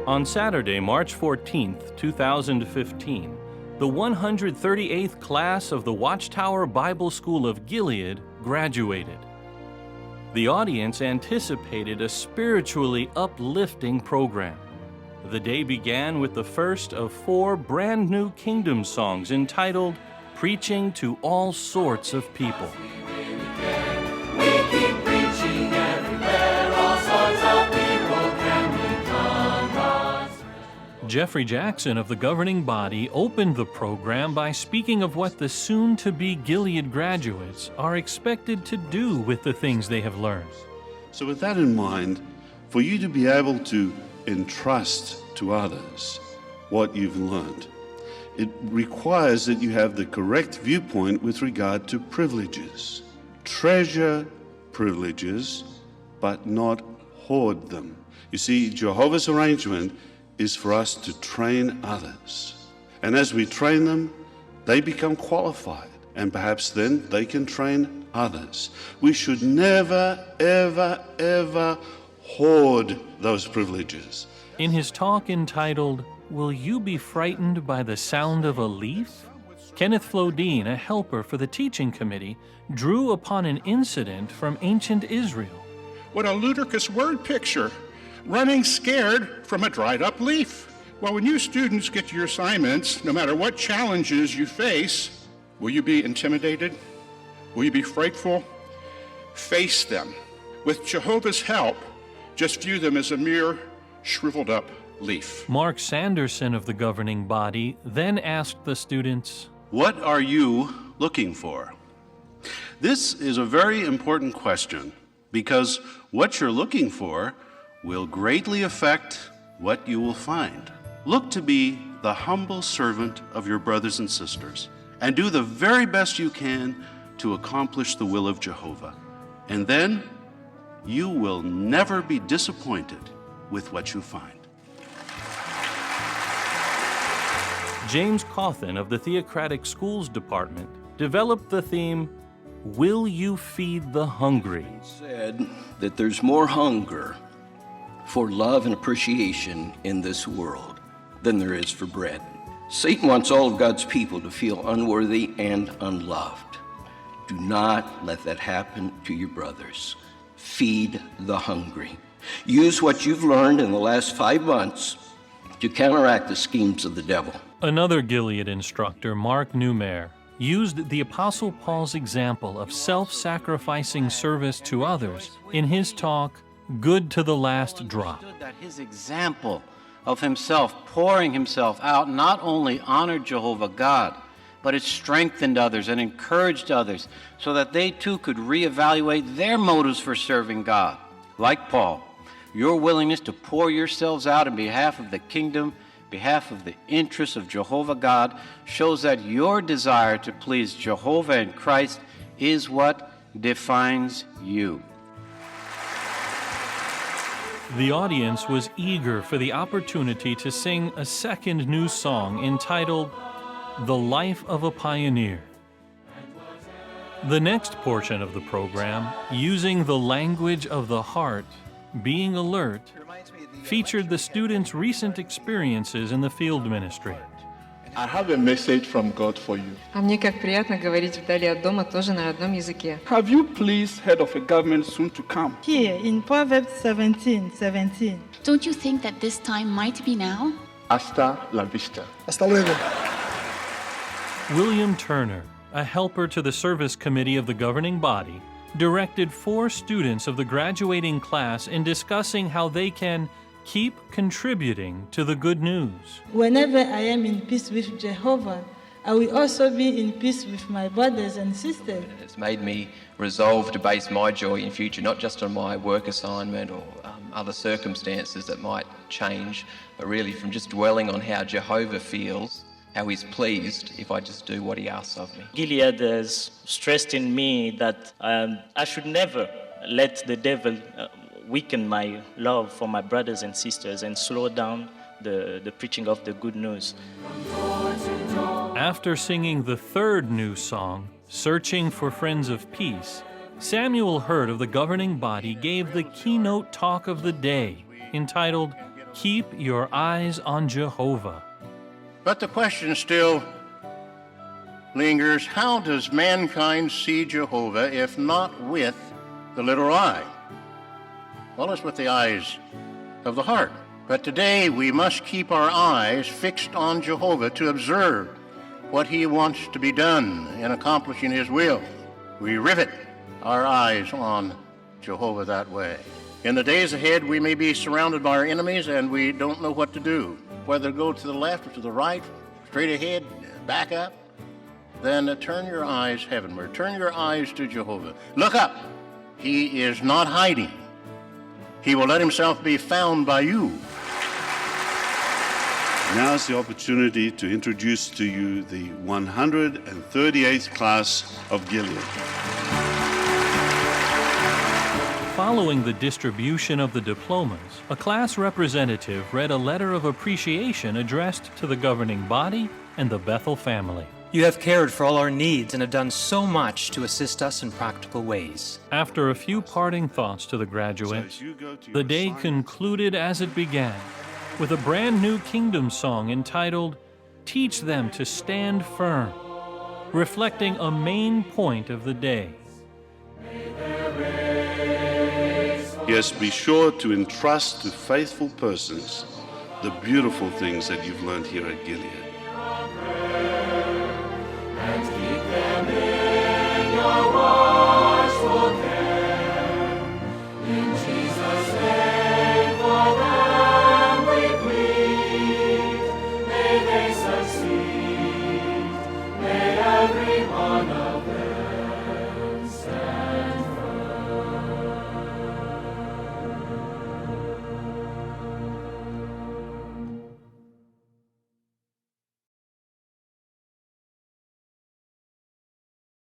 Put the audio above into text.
On Saturday, March 14th, 2015, the 138th class of the Watchtower Bible School of Gilead graduated. The audience anticipated a spiritually uplifting program. The day began with the first of 4 brand new Kingdom songs entitled Preaching to All Sorts of People. Jeffrey Jackson of the governing body opened the program by speaking of what the soon-to-be Gilead graduates are expected to do with the things they have learned. So with that in mind, for you to be able to entrust to others what you've learned, it requires that you have the correct viewpoint with regard to privileges. Treasure privileges, but not hoard them. You see, Jehovah's arrangement is for us to train others. And as we train them, they become qualified, and perhaps then they can train others. We should never, ever, ever hoard those privileges. In his talk entitled, Will You Be Frightened by the Sound of a Leaf? Kenneth Flodine, a helper for the teaching committee, drew upon an incident from ancient Israel. What a ludicrous word picture. Running scared from a dried up leaf. Well, when you students get to your assignments, no matter what challenges you face, will you be intimidated? Will you be frightful? Face them. With Jehovah's help, just view them as a mere shriveled up leaf. Mark Sanderson of the governing body then asked the students, What are you looking for? This is a very important question because what you're looking for will greatly affect what you will find. Look to be the humble servant of your brothers and sisters and do the very best you can to accomplish the will of Jehovah. And then you will never be disappointed with what you find. James Cawthon of the Theocratic Schools Department developed the theme, Will You Feed the Hungry? Said that there's more hunger for love and appreciation in this world than there is for bread. Satan wants all of God's people to feel unworthy and unloved. Do not let that happen to your brothers. Feed the hungry. Use what you've learned in the last 5 months to counteract the schemes of the devil. Another Gilead instructor, Mark Newmare, used the Apostle Paul's example of self-sacrificing service to others in his talk, Good to the Last Drop. That his example of himself pouring himself out not only honored Jehovah God, but it strengthened others and encouraged others so that they too could reevaluate their motives for serving God. Like Paul, your willingness to pour yourselves out in behalf of the kingdom, behalf of the interests of Jehovah God, shows that your desire to please Jehovah and Christ is what defines you. The audience was eager for the opportunity to sing a second new song entitled The Life of a Pioneer. The next portion of the program, Using the Language of the Heart, Being Alert, featured the students' recent experiences in the field ministry. I have a message from God for you. А мне как приятно говорить вдали от дома тоже на родном языке. Have you please heard of a government soon to come? Here in Proverbs 17:17. Don't you think that this time might be now? Hasta la vista. Hasta luego. William Turner, a helper to the service committee of the governing body, directed 4 students of the graduating class in discussing how they can keep contributing to the good news. Whenever I am in peace with Jehovah, I will also be in peace with my brothers and sisters. It's made me resolve to base my joy in future not just on my work assignment or other circumstances that might change, but really from just dwelling on how Jehovah feels, how he's pleased if I just do what he asks of me. Gilead has stressed in me that I should never let the devil weaken my love for my brothers and sisters and slow down the preaching of the good news. After singing the third new song, Searching for Friends of Peace, Samuel Hurd of the governing body gave the keynote talk of the day, entitled, Keep Your Eyes on Jehovah. But the question still lingers, how does mankind see Jehovah if not with the literal eye? Well, it's with the eyes of the heart. But today we must keep our eyes fixed on Jehovah to observe what he wants to be done in accomplishing his will. We rivet our eyes on Jehovah that way. In the days ahead, we may be surrounded by our enemies and we don't know what to do, whether to go to the left or to the right, straight ahead, back up. Then turn your eyes heavenward. Turn your eyes to Jehovah. Look up. He is not hiding. He will let himself be found by you. Now's the opportunity to introduce to you the 138th class of Gilead. Following the distribution of the diplomas, a class representative read a letter of appreciation addressed to the governing body and the Bethel family. You have cared for all our needs and have done so much to assist us in practical ways. After a few parting thoughts to the graduates, the day concluded as it began, with a brand new kingdom song entitled, Teach Them to Stand Firm, reflecting a main point of the day. Yes, be sure to entrust to faithful persons the beautiful things that you've learned here at Gilead.